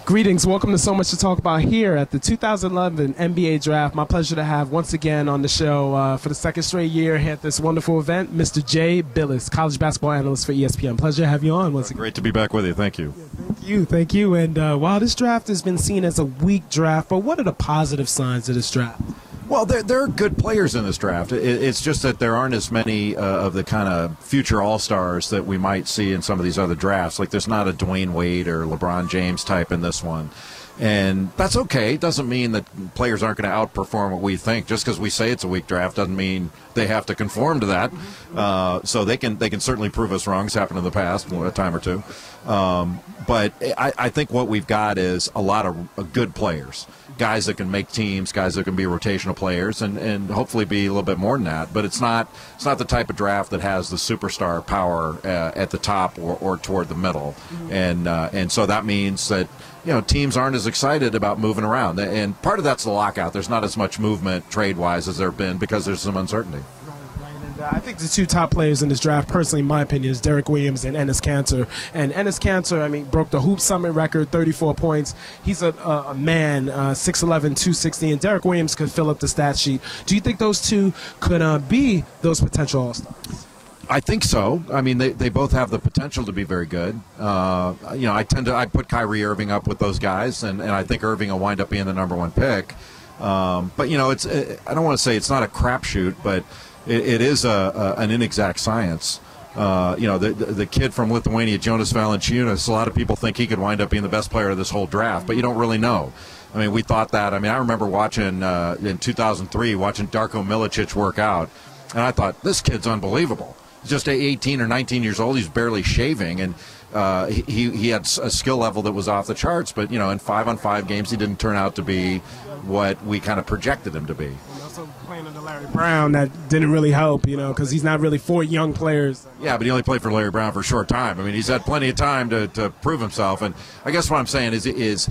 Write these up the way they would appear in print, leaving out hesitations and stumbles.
Greetings. Welcome to So Much to Talk About here at the 2011 NBA Draft. My pleasure to have once again on the show for the second straight year at this wonderful event, Mr. J. Bilas, college basketball analyst for ESPN. Pleasure to have you on once again. Great to be back with you. Thank you. Thank you. And while this draft has been seen as a weak draft, but what are the positive signs of this draft? Well, there are good players in this draft. It's just that there aren't as many of the kind of future all-stars that we might see in some of these other drafts. Like there's not a Dwayne Wade or LeBron James type in this one. And that's okay. It doesn't mean that players aren't going to outperform what we think. Just because we say it's a weak draft doesn't mean they have to conform to that. So they can certainly prove us wrong. It's happened in the past, a time or two. But I think what we've got is a lot of good players, guys that can make teams, guys that can be rotational players, and hopefully be a little bit more than that. But it's not the type of draft that has the superstar power at the top or toward the middle. And so that means that teams aren't as excited about moving around. And part of that's the lockout. There's not as much movement trade-wise as there have been because there's some uncertainty. I think the two top players in this draft, personally, in my opinion, is Derek Williams and Enes Kanter. And Enes Kanter, broke the Hoop Summit record, 34 points. He's a man, 6'11", 260, and Derek Williams could fill up the stat sheet. Do you think those two could be those potential all-stars? I think so. They both have the potential to be very good. I put Kyrie Irving up with those guys, and I think Irving will wind up being the number one pick. But I don't want to say it's not a crapshoot, but it is an inexact science. The kid from Lithuania, Jonas Valanciunas, a lot of people think he could wind up being the best player of this whole draft, but you don't really know. We thought that. I remember watching in 2003, watching Darko Milicic work out, and I thought, this kid's unbelievable. He's just 18 or 19 years old. He's barely shaving, and he had a skill level that was off the charts. But, in 5-on-5 games, he didn't turn out to be what we kind of projected him to be. Also playing under Larry Brown, that didn't really help, because he's not really for young players. Yeah, but he only played for Larry Brown for a short time. He's had plenty of time to prove himself. And I guess what I'm saying is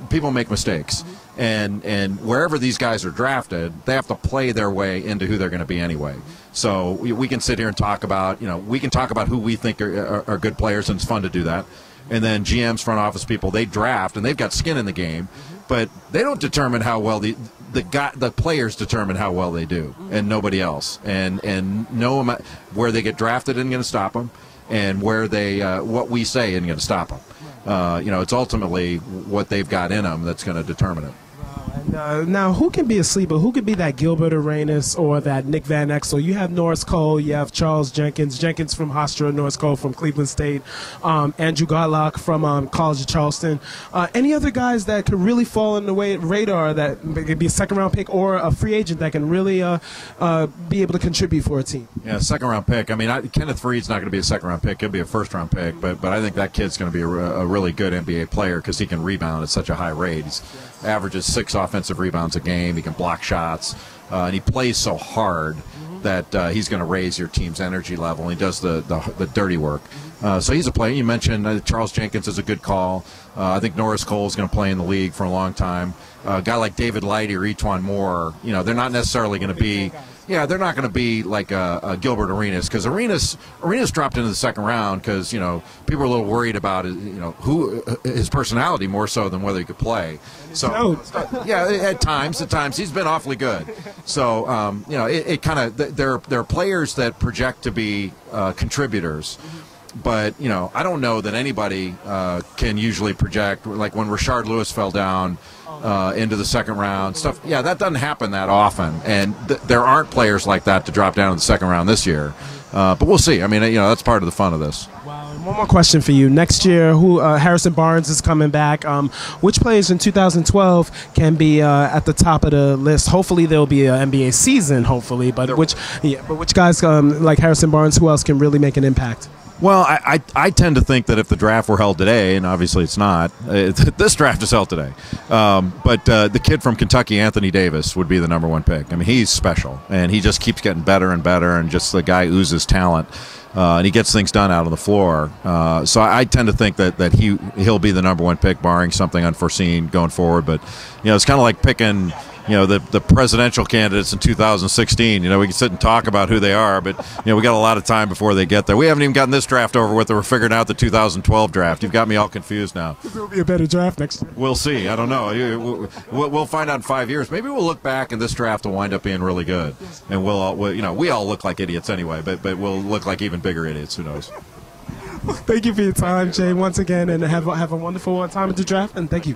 people make mistakes. And wherever these guys are drafted, they have to play their way into who they're going to be anyway. So we can sit here and talk about, who we think are good players, and it's fun to do that. And then GMs, front office people, they draft, and they've got skin in the game, but they don't determine how well the players determine how well they do, and nobody else. And where they get drafted isn't going to stop them, and where they what we say isn't going to stop them. It's ultimately what they've got in them that's going to determine it. Now, who can be a sleeper? Who could be that Gilbert Arenas or that Nick Van Exel? You have Norris Cole, you have Charles Jenkins from Hofstra, Norris Cole from Cleveland State, Andrew Godlock from College of Charleston. Any other guys that could really fall in the radar that could be a second-round pick or a free agent that can really be able to contribute for a team? Yeah, second-round pick. Kenneth Faried's not going to be a second-round pick. He'll be a first-round pick, but I think that kid's going to be a really good NBA player because he can rebound at such a high rate. He averages 6 offensive rebounds a game. He can block shots, and he plays so hard that he's going to raise your team's energy level. He does the dirty work. So he's a player. You mentioned Charles Jenkins is a good call. I think Norris Cole is going to play in the league for a long time. A guy like David Lighty or Etuan Moore, they're not necessarily going to be. Yeah, they're not going to be like a Gilbert Arenas, because Arenas dropped into the second round because people are a little worried about his personality more so than whether he could play. So yeah, at times he's been awfully good. So it kind of there are players that project to be contributors. But, I don't know that anybody can usually project, like when Rashard Lewis fell down into the second round, stuff. Yeah, that doesn't happen that often. And there aren't players like that to drop down in the second round this year. But we'll see. That's part of the fun of this. Wow. One more question for you. Next year, Harrison Barnes is coming back. Which players in 2012 can be at the top of the list? Hopefully, there'll be an NBA season, hopefully. But which guys like Harrison Barnes, who else can really make an impact? Well, I tend to think that if the draft were held today, and obviously it's not, this draft is held today, but the kid from Kentucky, Anthony Davis, would be the number one pick. He's special, and he just keeps getting better and better, and just the guy oozes talent, and he gets things done out on the floor. So I tend to think that he'll be the number one pick, barring something unforeseen going forward. But it's kind of like picking the presidential candidates in 2016. We can sit and talk about who they are, but we got a lot of time before they get there. We haven't even gotten this draft over with. We're figuring out the 2012 draft. You've got me all confused now. It'll be a better draft next year. We'll see. I don't know. We'll find out in 5 years. Maybe we'll look back and this draft will wind up being really good, and we all look like idiots anyway, but we'll look like even bigger idiots. Who knows? Thank you for your time, Jay, once again, and have a wonderful time at the draft, and thank you.